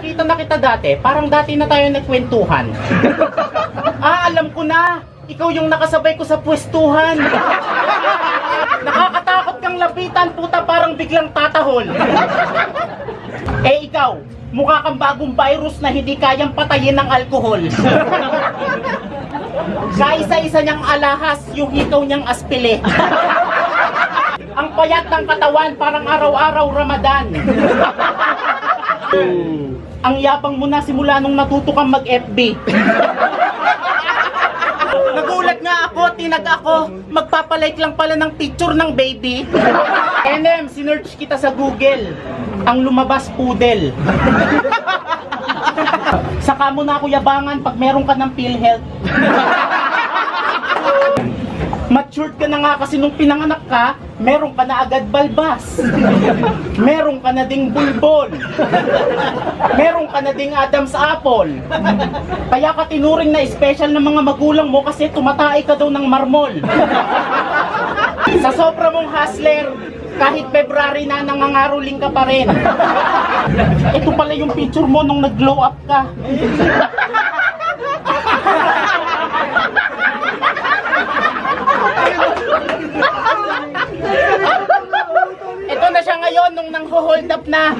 nakita na kita dati, parang dati na tayo nagkwentuhan. Alam ko na, ikaw yung nakasabay ko sa pwestuhan. Nakakatakot kang lapitan, puta, parang biglang tatahol. Ikaw, mukha kang bagong virus na hindi kayang patayin ng alkohol. Kaisa-isa niyang alahas yung hikaw niyang aspile. Ang payat ng katawan, parang araw-araw Ramadan. Ang yabang mo na simula nung natuto kang mag-FB. Nagulat nga ako, tinag ako, magpapalike lang pala ng picture ng baby. Sinearch kita sa Google. Ang lumabas poodle. Saka mo na ako yabangan pag meron ka ng PhilHealth. Matured ka na nga kasi nung pinanganak ka, meron ka na agad balbas. Meron ka na ding bulbol. Meron ka na ding Adam's apple. Kaya ka tinuring na special ng mga magulang mo kasi tumatay ka daw ng marmol. Sa sobra mong hustler, kahit February na nangangaroling ka pa rin. Ito pala yung picture mo nung nag-glow up ka. Ito na siya ngayon nung nang-hold up na.